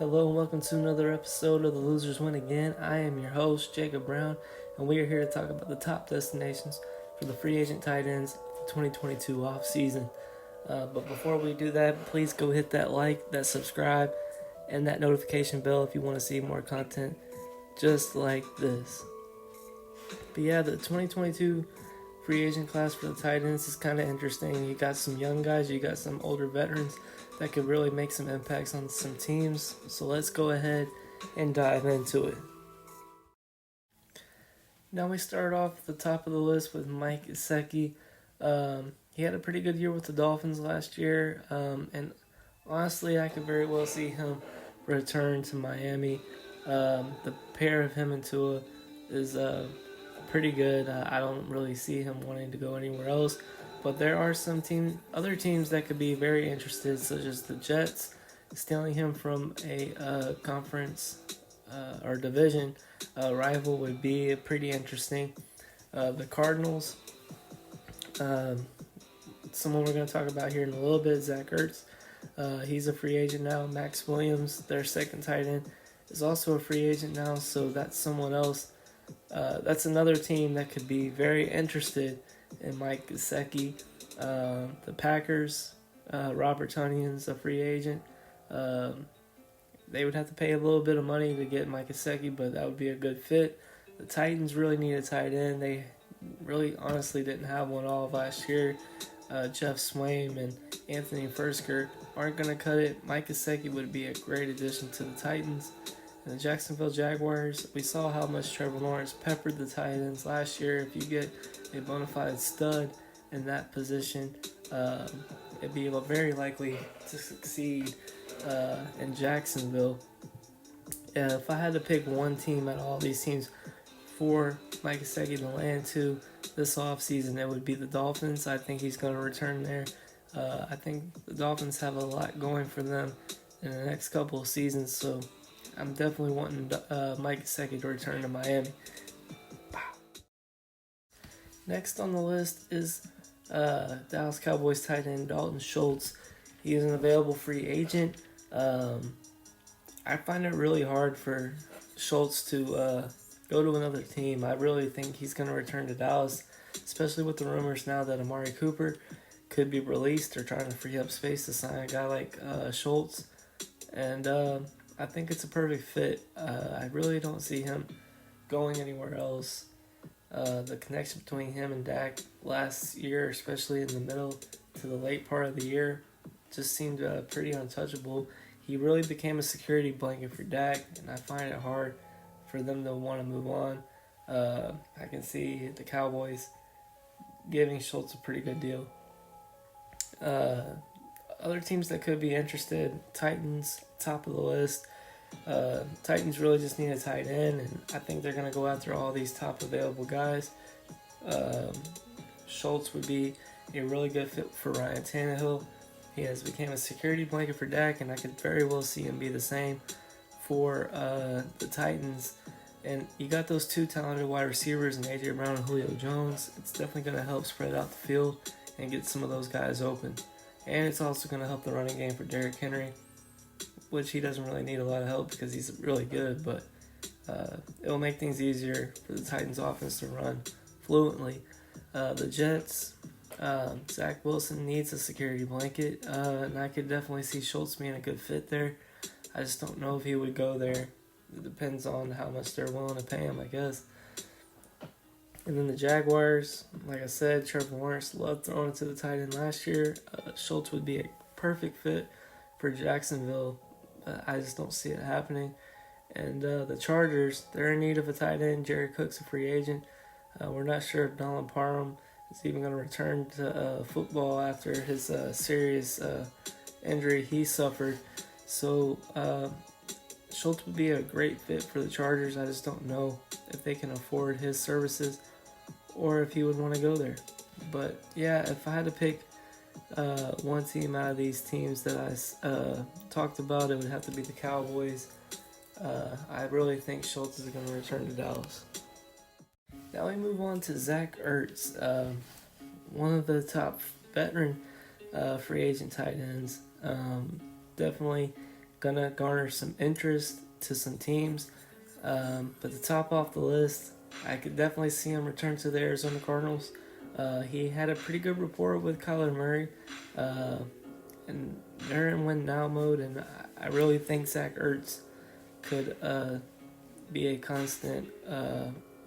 Hello and welcome to another episode of The Losers Win Again. I am your host, Jacob Brown, and we are here to talk about the top destinations for the free agent tight ends for the 2022 offseason. But before we do that, please go hit that like, that subscribe, and that notification bell if you want to see more content just like this. But yeah, the 2022 free agent class for the tight ends is kind of interesting. You got some young guys, you got some older veterans that could really make some impacts on some teams. So let's go ahead and dive into it. Now we start off at the top of the list with Mike Gesicki. He had a pretty good year with the Dolphins last year, and honestly, I could very well see him return to Miami. The pair of him and Tua is pretty good. I don't really see him wanting to go anywhere else. But there are some other teams that could be very interested, such as the Jets. Stealing him from a conference or division rival would be pretty interesting. The Cardinals, someone we're going to talk about here in a little bit, Zachertz. He's a free agent now. Max Williams, their second tight end, is also a free agent now, so that's someone else. That's another team that could be very interested in Mike Gesicki. The Packers, Robertonyan's a free agent. They would have to pay a little bit of money to get Mike Gesicki, but that would be a good fit. The Titans really need a tight end. They really honestly didn't have one all of last year. Jeff Swaim and Anthony Firkser aren't going to cut it. Mike Gesicki would be a great addition to the Titans. And the Jacksonville Jaguars, we saw how much Trevor Lawrence peppered the tight ends last year. If you get a bona fide stud in that position, it'd be very likely to succeed in Jacksonville. If I had to pick one team out of all these teams for Mike Gesicki to land to this offseason, it would be the Dolphins. I think he's going to return there. I think the Dolphins have a lot going for them in the next couple of seasons, so I'm definitely wanting Mike Gesicki to return to Miami. Next on the list is Dallas Cowboys tight end Dalton Schultz. He is an available free agent. I find it really hard for Schultz to go to another team. I really think he's going to return to Dallas, especially with the rumors now that Amari Cooper could be released. They're trying to free up space to sign a guy like Schultz. And I think it's a perfect fit. I really don't see him going anywhere else. The connection between him and Dak last year, especially in the middle to the late part of the year, just seemed pretty untouchable. He really became a security blanket for Dak, and I find it hard for them to want to move on. I can see the Cowboys giving Schultz a pretty good deal. Other teams that could be interested, Titans, top of the list. Titans really just need a tight end, and I think they're going to go after all these top available guys. Schultz would be a really good fit for Ryan Tannehill. He has become a security blanket for Dak, and I could very well see him be the same for the Titans. And you got those two talented wide receivers in A.J. Brown and Julio Jones. It's definitely going to help spread out the field and get some of those guys open. And it's also going to help the running game for Derrick Henry, which he doesn't really need a lot of help because he's really good, but it'll make things easier for the Titans offense to run fluently. The Jets, Zach Wilson needs a security blanket, and I could definitely see Schultz being a good fit there. I just don't know if he would go there. It depends on how much they're willing to pay him, I guess. And then the Jaguars, like I said, Trevor Lawrence loved throwing it to the tight end last year. Schultz would be a perfect fit for Jacksonville. I just don't see it happening. And the Chargers, they're in need of a tight end. Jaredcook's a free agent. We're not sure if Donald Parham is even going to return to football after his serious injury he suffered. So Schultz would be a great fit for the Chargers. I just don't know if they can afford his services or if he would want to go there. But yeah, if I had to pick one team out of these teams that I talked about, it would have to be the Cowboys. I really think Schultz is going to return to Dallas. Now we move on to Zach Ertz, one of the top veteran free agent tight ends. Definitely gonna garner some interest to some teams. But to top off the list, I could definitely see him return to the Arizona Cardinals. He had a pretty good rapport with Kyler Murray, and they're in win-now mode, and I really think Zach Ertz could be a constant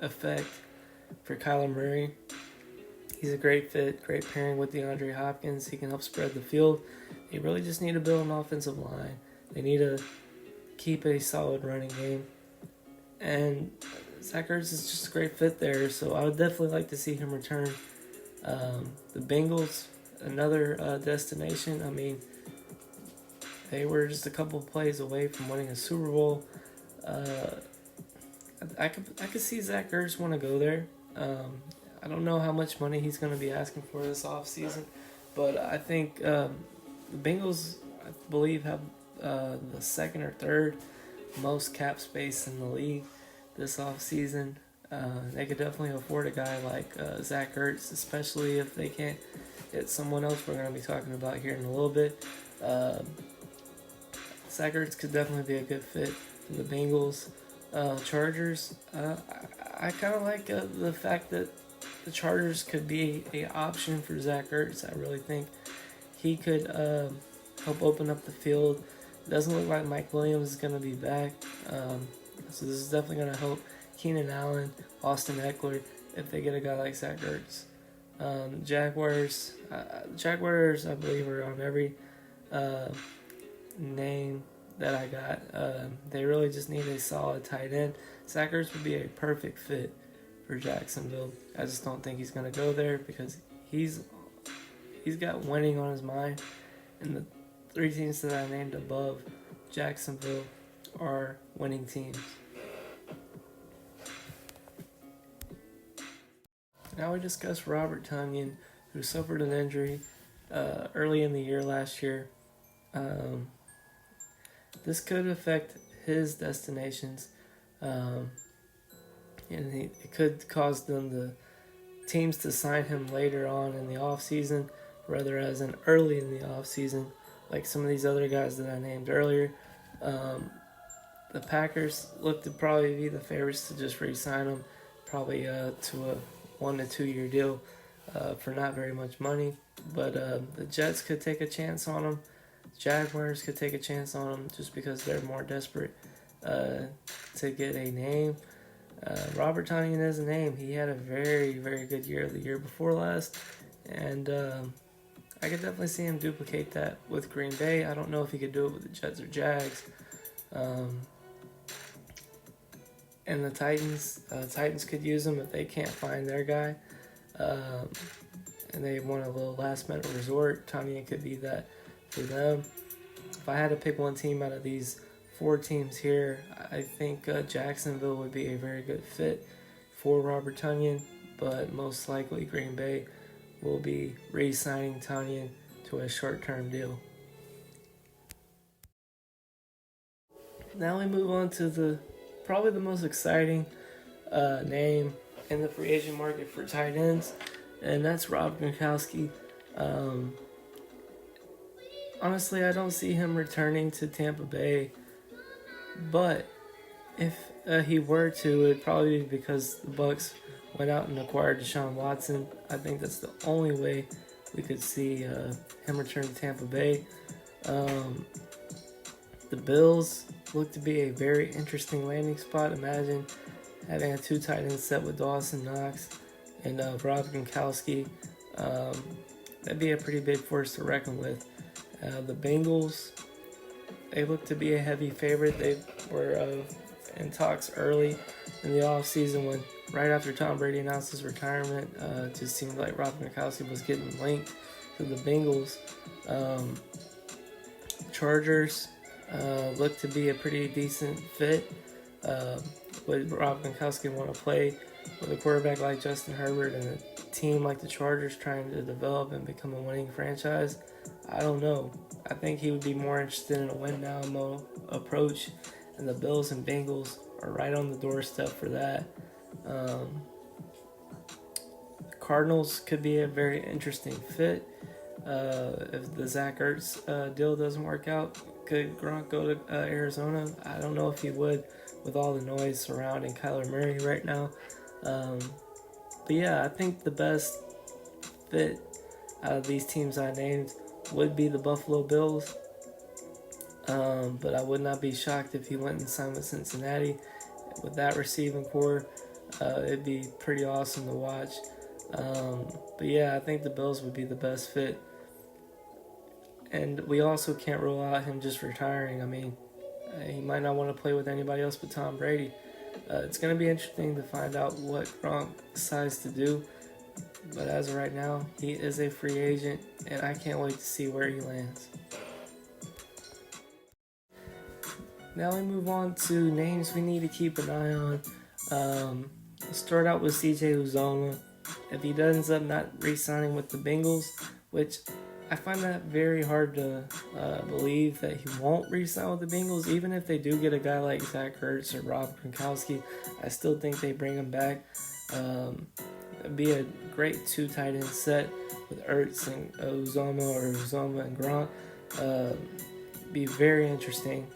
effect for Kyler Murray. He's a great fit, great pairing with DeAndre Hopkins. He can help spread the field. They really just need to build an offensive line. They need to keep a solid running game. And Zach Ertz is just a great fit there, so I would definitely like to see him return. The Bengals, another destination. I mean, they were just a couple of plays away from winning a Super Bowl. I could see Zach Ertz want to go there. I don't know how much money he's going to be asking for this offseason, but I think the Bengals, I believe, have the second or third most cap space in the league this offseason. They could definitely afford a guy like Zach Ertz, especially if they can't get someone else we're going to be talking about here in a little bit. Zach Ertz could definitely be a good fit for the Bengals. Chargers, I kind of like the fact that the Chargers could be an option for Zach Ertz. I really think he could help open up the field. It doesn't look like Mike Williams is going to be back, so this is definitely going to help Keenan Allen, Austin Eckler, if they get a guy like Zach Ertz. Jaguars, I believe, are on every name that I got. They really just need a solid tight end. Zach Ertz would be a perfect fit for Jacksonville. I just don't think he's going to go there because he's got winning on his mind, and the three teams that I named above Jacksonville are winning teams. Now we discuss Robert Tonyan, who suffered an injury early in the year last year. This could affect his destinations, and it could cause the teams to sign him later on in the offseason rather than early in the offseason, like some of these other guys that I named earlier. The Packers look to probably be the favorites to just re-sign him, probably to a 1 to 2 year deal for not very much money. But the Jets could take a chance on him. Jaguars could take a chance on him just because they're more desperate to get a name. Robert Tonyan is a name. He had a very, very good year the year before last, and I could definitely see him duplicate that with Green Bay. I don't know if he could do it with the Jets or Jags. And the Titans could use him if they can't find their guy, and they want a little last-minute resort. Tonyan could be that for them. If I had to pick one team out of these four teams here, I think Jacksonville would be a very good fit for Robert Tonyan, but most likely Green Bay will be re-signing Tonyan to a short-term deal. Now we move on to probably the most exciting name in the free agent market for tight ends, and that's Rob Gronkowski. Honestly, I don't see him returning to Tampa Bay, but if he were to, it'd probably be because the Bucs went out and acquired Deshaun Watson. I think that's the only way we could see him return to Tampa Bay. The Bills look to be a very interesting landing spot. Imagine having a two tight end set with Dawson Knox and Rob Gronkowski. That'd be a pretty big force to reckon with. The Bengals, they look to be a heavy favorite. They were in talks early in the offseason when, right after Tom Brady announced his retirement, it just seemed like Rob Gronkowski was getting linked to the Bengals. Chargers look to be a pretty decent fit. Would Rob Gronkowski want to play with a quarterback like Justin Herbert and a team like the Chargers trying to develop and become a winning franchise? I don't know. I think he would be more interested in a win-now approach, and the Bills and Bengals are right on the doorstep for that. Cardinals could be a very interesting fit. If the Zach Ertz deal doesn't work out, could Gronk go to Arizona? I don't know if he would with all the noise surrounding Kyler Murray right now. But yeah, I think the best fit out of these teams I named would be the Buffalo Bills. But I would not be shocked if he went and signed with Cincinnati. With that receiving core, it'd be pretty awesome to watch. But yeah, I think the Bills would be the best fit. And we also can't rule out him just retiring. I mean, he might not want to play with anybody else but Tom Brady. It's going to be interesting to find out what Gronk decides to do. But as of right now, he is a free agent, and I can't wait to see where he lands. Now we move on to names we need to keep an eye on. Let's start out with cjuzomah. If he ends up not re-signing with the Bengals, which I find that very hard to believe that he won't re-sign with the Bengals. Even if they do get a guy like zachertz or Gronkowski, I still think they bring him back. It'd be a great 2 tight end set with Ertz and cjuzomah and Gronk. Be very interesting.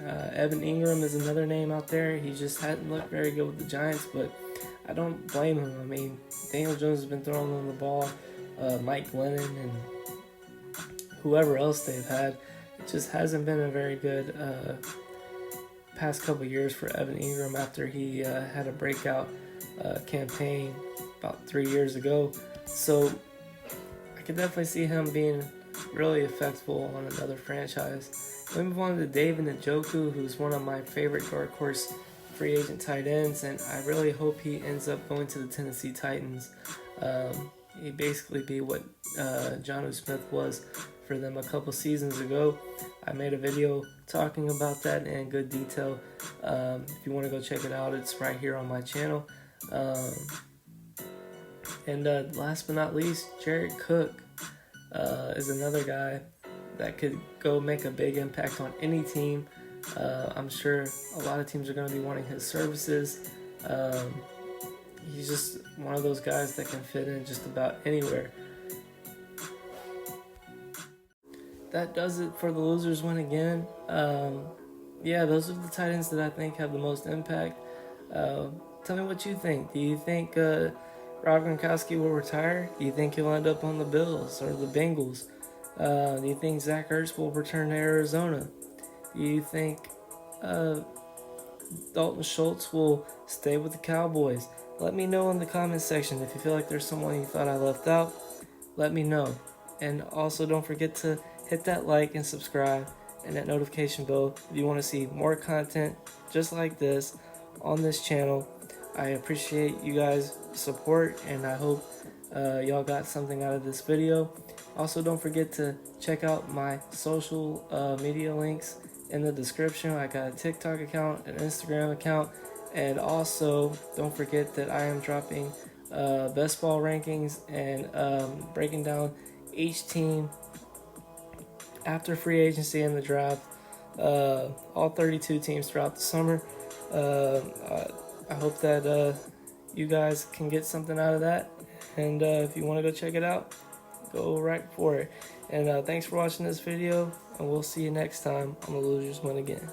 Evanengram is another name out there. He just hadn't looked very good with the Giants, but I don't blame him. I mean, Daniel Jones has been throwing on the ball. Mike Glennon and whoever else they've had. It just hasn't been a very good past couple years for Evanengram after he had a breakout campaign about 3 years ago. So I could definitely see him being really effective on another franchise. We move on to davidnjoku, who's one of my favorite dark horse free agent tight ends, and I really hope he ends up going to the Tennessee Titans. He'd basically be what Jonnu Smith was for them a couple seasons ago. I made a video talking about that in good detail. If you want to go check it out, it's right here on my channel. And last but not least, Jared Cook is another guy that could go make a big impact on any team. I'm sure a lot of teams are going to be wanting his services. He's just one of those guys that can fit in just about anywhere. That does it for the losers win again. Yeah, those are the tight ends that I think have the most impact. Tell me what you think. Do you think Rob Gronkowski will retire? Do you think he'll end up on the Bills or the Bengals? Do you think Zach Ertz will return to Arizona? Do you think Dalton Schultz will stay with the Cowboys? Let me know in the comments section. If you feel like there's someone you thought I left out, let me know. And also don't forget to hit that like and subscribe and that notification bell if you want to see more content just like this on this channel. I appreciate you guys' support, and I hope y'all got something out of this video. Also, don't forget to check out my social media links in the description. I got a TikTok account, an Instagram account, and also don't forget that I am dropping Bestball Rankings and breaking down each team after free agency and the draft, all 32 teams throughout the summer. I hope that you guys can get something out of that, and if you want to go check it out, go right for it. And thanks for watching this video, and we'll see you next time on The Losers Win Again.